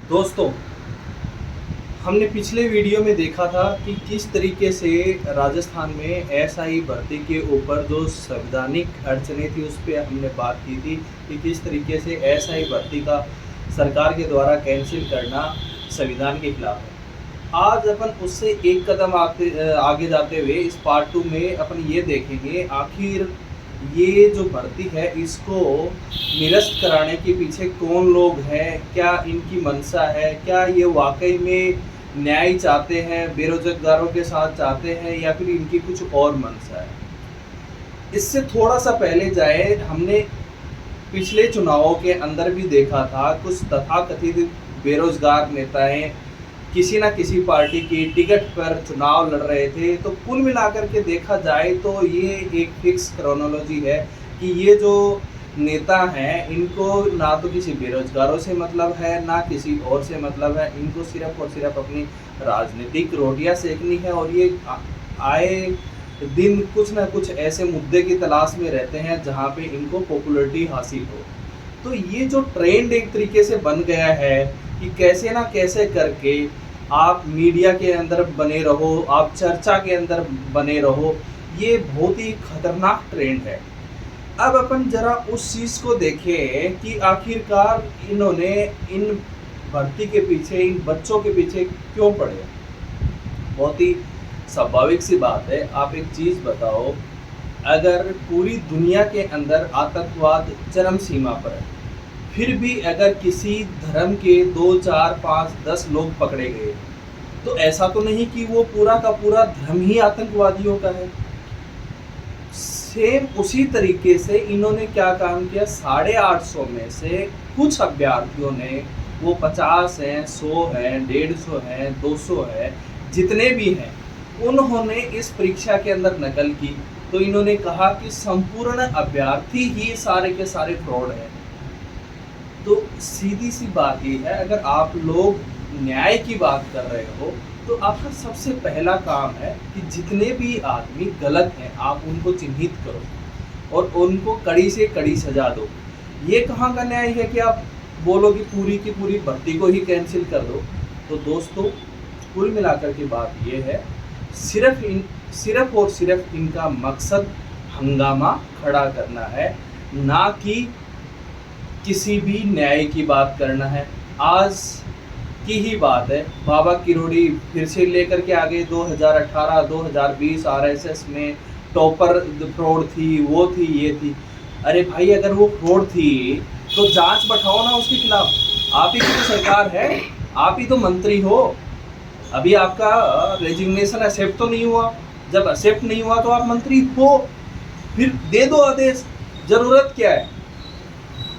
दोस्तों, हमने पिछले वीडियो में देखा था कि किस तरीके से राजस्थान में एसआई भर्ती के ऊपर जो संवैधानिक अड़चनें थी उस पे हमने बात की थी कि किस तरीके से एसआई भर्ती का सरकार के द्वारा कैंसिल करना संविधान के खिलाफ है। आज अपन उससे एक कदम आगे जाते हुए इस पार्ट 2 में अपन ये देखेंगे आखिर ये जो भर्ती है इसको निरस्त कराने के पीछे कौन लोग हैं, क्या इनकी मंशा है, क्या ये वाकई में न्याय चाहते हैं, बेरोजगारों के साथ चाहते हैं या फिर इनकी कुछ और मंशा है। इससे थोड़ा सा पहले जाए, हमने पिछले चुनावों के अंदर भी देखा था कुछ तथाकथित बेरोजगार नेताएं किसी ना किसी पार्टी की टिकट पर चुनाव लड़ रहे थे। तो कुल मिलाकर के देखा जाए तो ये एक फिक्स क्रोनोलॉजी है कि ये जो नेता हैं इनको ना तो किसी बेरोजगारों से मतलब है ना किसी और से मतलब है। इनको सिर्फ और सिर्फ अपनी राजनीतिक रोटियां सेकनी है और ये आए दिन कुछ ना कुछ ऐसे मुद्दे की तलाश में रहते हैं जहाँ पे इनको पॉपुलैरिटी हासिल हो। तो ये जो ट्रेंड एक तरीके से बन गया है कि कैसे ना कैसे करके आप मीडिया के अंदर बने रहो, आप चर्चा के अंदर बने रहो, ये बहुत ही खतरनाक ट्रेंड है। अब अपन जरा उस चीज़ को देखें कि आखिरकार इन्होंने इन भर्ती के पीछे, इन बच्चों के पीछे क्यों पड़े। बहुत ही स्वाभाविक सी बात है। आप एक चीज़ बताओ, अगर पूरी दुनिया के अंदर आतंकवाद चरम सीमा पर है, फिर भी अगर किसी धर्म के 2, 4, 5, 10 लोग पकड़े गए तो ऐसा तो नहीं कि वो पूरा का पूरा धर्म ही आतंकवादियों का है। सेम उसी तरीके से इन्होंने क्या काम किया, 850 में से कुछ अभ्यर्थियों ने, वो 50 हैं, 100 हैं, 150 हैं, 200 हैं, जितने भी हैं, उन्होंने इस परीक्षा के अंदर नकल की। तो इन्होंने कहा कि संपूर्ण अभ्यर्थी ही सारे के सारे फ्रॉड हैं। तो सीधी सी बात ये है, अगर आप लोग न्याय की बात कर रहे हो तो आपका सबसे पहला काम है कि जितने भी आदमी गलत हैं आप उनको चिन्हित करो और उनको कड़ी से कड़ी सजा दो। ये कहाँ का न्याय है कि आप बोलो कि पूरी की पूरी भर्ती को ही कैंसिल कर दो। तो दोस्तों, कुल मिलाकर की बात ये है, सिर्फ और सिर्फ इनका मकसद हंगामा खड़ा करना है, ना कि किसी भी न्याय की बात करना है। आज की ही बात है, बाबा किरोड़ी फिर से लेकर के आ गए 2018-2020 आरएसएस में टॉपर फ्रॉड थी, वो थी, ये थी। अरे भाई, अगर वो फ्रॉड थी तो जांच बैठाओ ना उसके खिलाफ। आप ही की तो सरकार है, आप ही तो मंत्री हो। अभी आपका रेजिग्नेशन एक्सेप्ट तो नहीं हुआ। जब एक्सेप्ट नहीं हुआ तो आप मंत्री हो, फिर दे दो आदेश, ज़रूरत क्या है।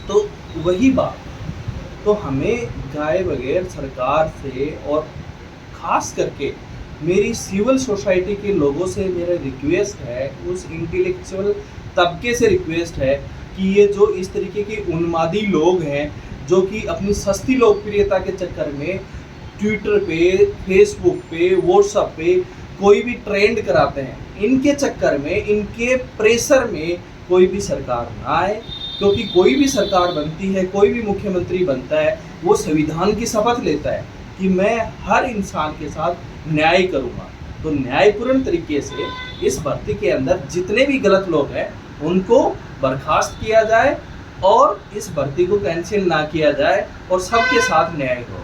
तो वही बात, तो हमें गाए बगैर सरकार से और ख़ास करके मेरी सिविल सोसाइटी के लोगों से मेरा रिक्वेस्ट है, उस इंटेलेक्चुअल तबके से रिक्वेस्ट है कि ये जो इस तरीके के उन्मादी लोग हैं जो कि अपनी सस्ती लोकप्रियता के चक्कर में ट्विटर पे, फेसबुक पे, व्हाट्सएप पे कोई भी ट्रेंड कराते हैं, इनके चक्कर में, इनके प्रेशर में कोई भी सरकार ना आए। क्योंकि कोई भी सरकार बनती है, कोई भी मुख्यमंत्री बनता है, वो संविधान की शपथ लेता है कि मैं हर इंसान के साथ न्याय करूँगा। तो न्यायपूर्ण तरीके से इस भर्ती के अंदर जितने भी गलत लोग हैं उनको बर्खास्त किया जाए और इस भर्ती को कैंसिल ना किया जाए और सबके साथ न्याय हो।